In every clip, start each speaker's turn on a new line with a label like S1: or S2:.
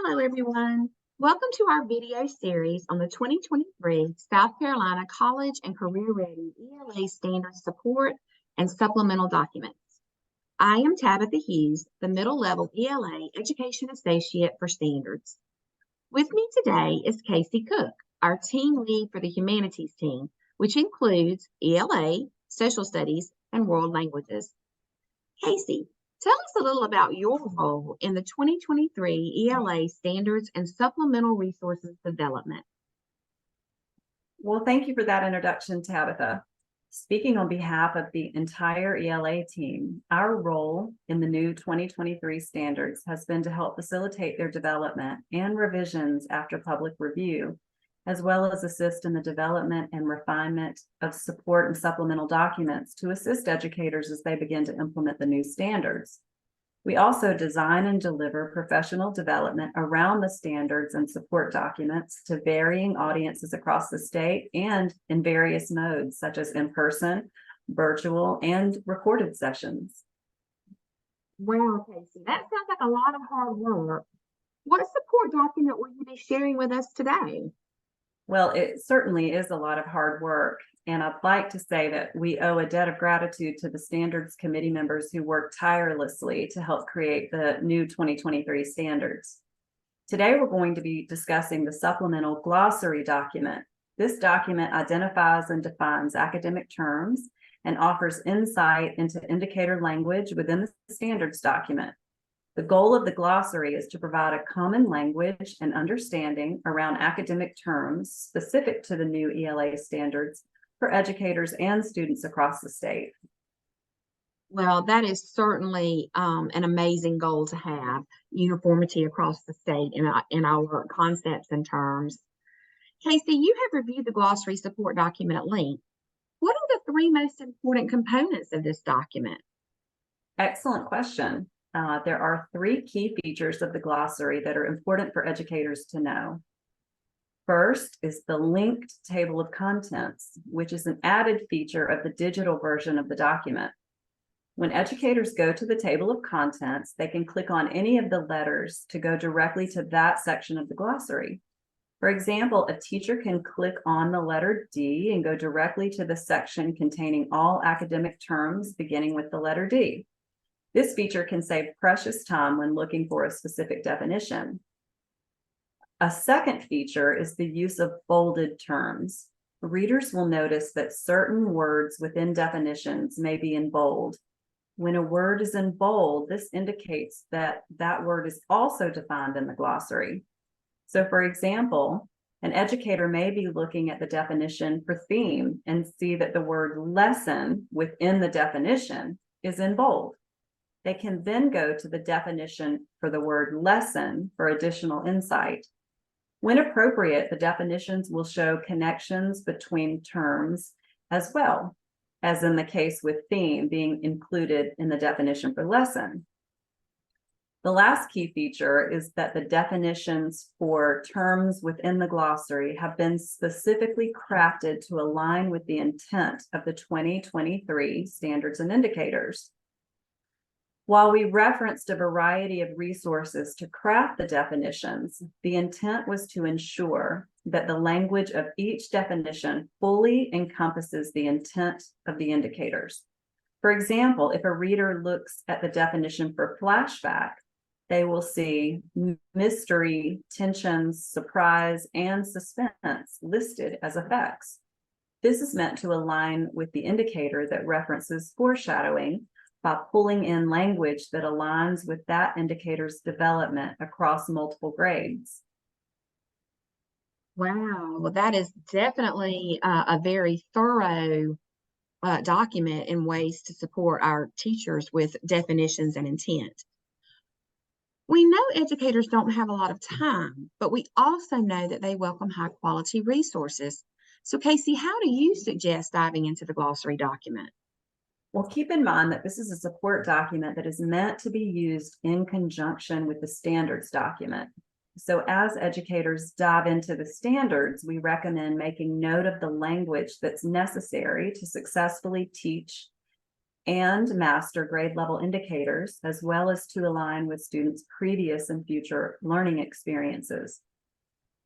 S1: Hello, everyone. Welcome to our video series on the 2023 South Carolina College and Career Ready ELA Standards Support and Supplemental Documents. I am Tabitha Hughes, the Middle Level ELA Education Associate for Standards. With me today is Casey Cook, our team lead for the Humanities team, which includes ELA, Social Studies, and World Languages. Casey, tell us a little about your role in the 2023 ELA Standards and Supplemental Resources Development.
S2: Well, thank you for that introduction, Tabitha. Speaking on behalf of the entire ELA team, our role in the new 2023 standards has been to help facilitate their development and revisions after public review, as well as assist in the development and refinement of support and supplemental documents to assist educators as they begin to implement the new standards. We also design and deliver professional development around the standards and support documents to varying audiences across the state and in various modes, such as in-person, virtual, and recorded sessions.
S1: Wow, Casey, that sounds like a lot of hard work. What support document will you be sharing with us today?
S2: Well, it certainly is a lot of hard work, and I'd like to say that we owe a debt of gratitude to the Standards Committee members who worked tirelessly to help create the new 2023 standards. Today, we're going to be discussing the supplemental glossary document. This document identifies and defines academic terms and offers insight into indicator language within the standards document. The goal of the glossary is to provide a common language and understanding around academic terms specific to the new ELA standards for educators and students across the state.
S1: Well, that is certainly an amazing goal to have, uniformity across the state in our concepts and terms. Casey, you have reviewed the glossary support document at length. What are the three most important components of this document?
S2: Excellent question. There are three key features of the glossary that are important for educators to know. First is the linked table of contents, which is an added feature of the digital version of the document. When educators go to the table of contents, they can click on any of the letters to go directly to that section of the glossary. For example, a teacher can click on the letter D and go directly to the section containing all academic terms beginning with the letter D. This feature can save precious time when looking for a specific definition. A second feature is the use of bolded terms. Readers will notice that certain words within definitions may be in bold. When a word is in bold, this indicates that that word is also defined in the glossary. So, for example, an educator may be looking at the definition for theme and see that the word lesson within the definition is in bold. They can then go to the definition for the word lesson for additional insight. When appropriate, the definitions will show connections between terms as well, as in the case with theme being included in the definition for lesson. The last key feature is that the definitions for terms within the glossary have been specifically crafted to align with the intent of the 2023 standards and indicators. While we referenced a variety of resources to craft the definitions, the intent was to ensure that the language of each definition fully encompasses the intent of the indicators. For example, if a reader looks at the definition for flashback, they will see mystery, tensions, surprise, and suspense listed as effects. This is meant to align with the indicator that references foreshadowing by pulling in language that aligns with that indicator's development across multiple grades.
S1: Wow, well, that is definitely a very thorough document in ways to support our teachers with definitions and intent. We know educators don't have a lot of time, but we also know that they welcome high quality resources. So, Casey, how do you suggest diving into the glossary document?
S2: Well, keep in mind that this is a support document that is meant to be used in conjunction with the standards document. So as educators dive into the standards, we recommend making note of the language that's necessary to successfully teach and master grade level indicators, as well as to align with students' previous and future learning experiences.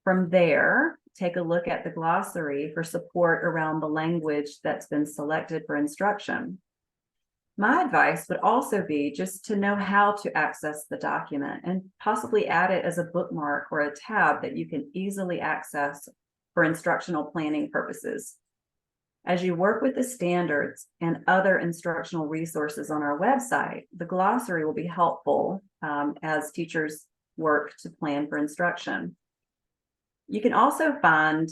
S2: From there, take a look at the glossary for support around the language that's been selected for instruction. My advice would also be just to know how to access the document and possibly add it as a bookmark or a tab that you can easily access for instructional planning purposes. As you work with the standards and other instructional resources on our website, the glossary will be helpful as teachers work to plan for instruction. You can also find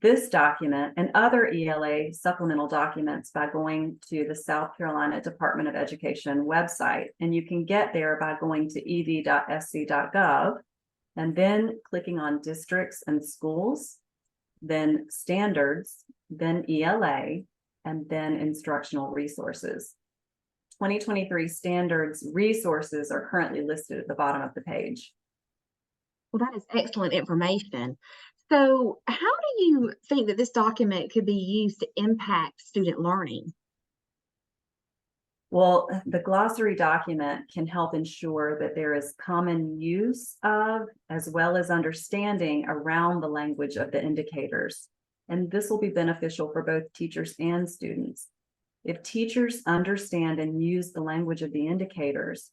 S2: this document and other ELA supplemental documents by going to the South Carolina Department of Education website, and you can get there by going to ed.sc.gov and then clicking on districts and schools, then standards, then ELA, and then instructional resources. 2023 standards resources are currently listed at the bottom of the page.
S1: Well, that is excellent information. So how do you think that this document could be used to impact student learning?
S2: Well, the glossary document can help ensure that there is common use of, as well as understanding around the language of the indicators. And this will be beneficial for both teachers and students. If teachers understand and use the language of the indicators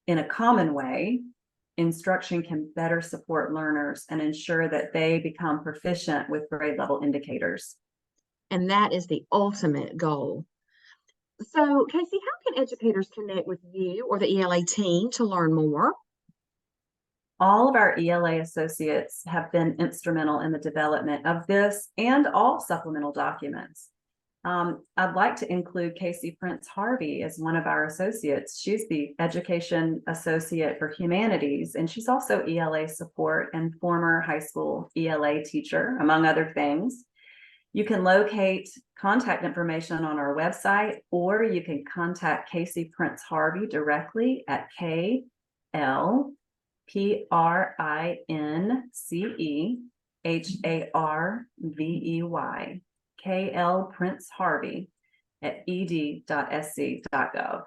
S2: in a common way, instruction can better support learners and ensure that they become proficient with grade level indicators.
S1: And that is the ultimate goal. So, Casey, how can educators connect with you or the ELA team to learn more?
S2: All of our ELA associates have been instrumental in the development of this and all supplemental documents. I'd like to include Casey Prince Harvey as one of our associates. She's the Education Associate for Humanities, and she's also ELA support and former high school ELA teacher, among other things. You can locate contact information on our website, or you can contact Casey Prince Harvey directly at KLPRINCEHARVEY, KL Prince Harvey at ed.sc.gov.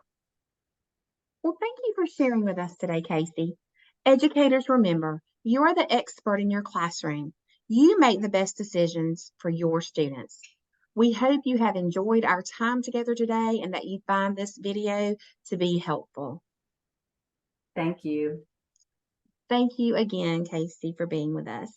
S1: Well, thank you for sharing with us today, Casey. Educators, remember, you are the expert in your classroom. You make the best decisions for your students. We hope you have enjoyed our time together today and that you find this video to be helpful.
S2: Thank you.
S1: Thank you again, Casey, for being with us.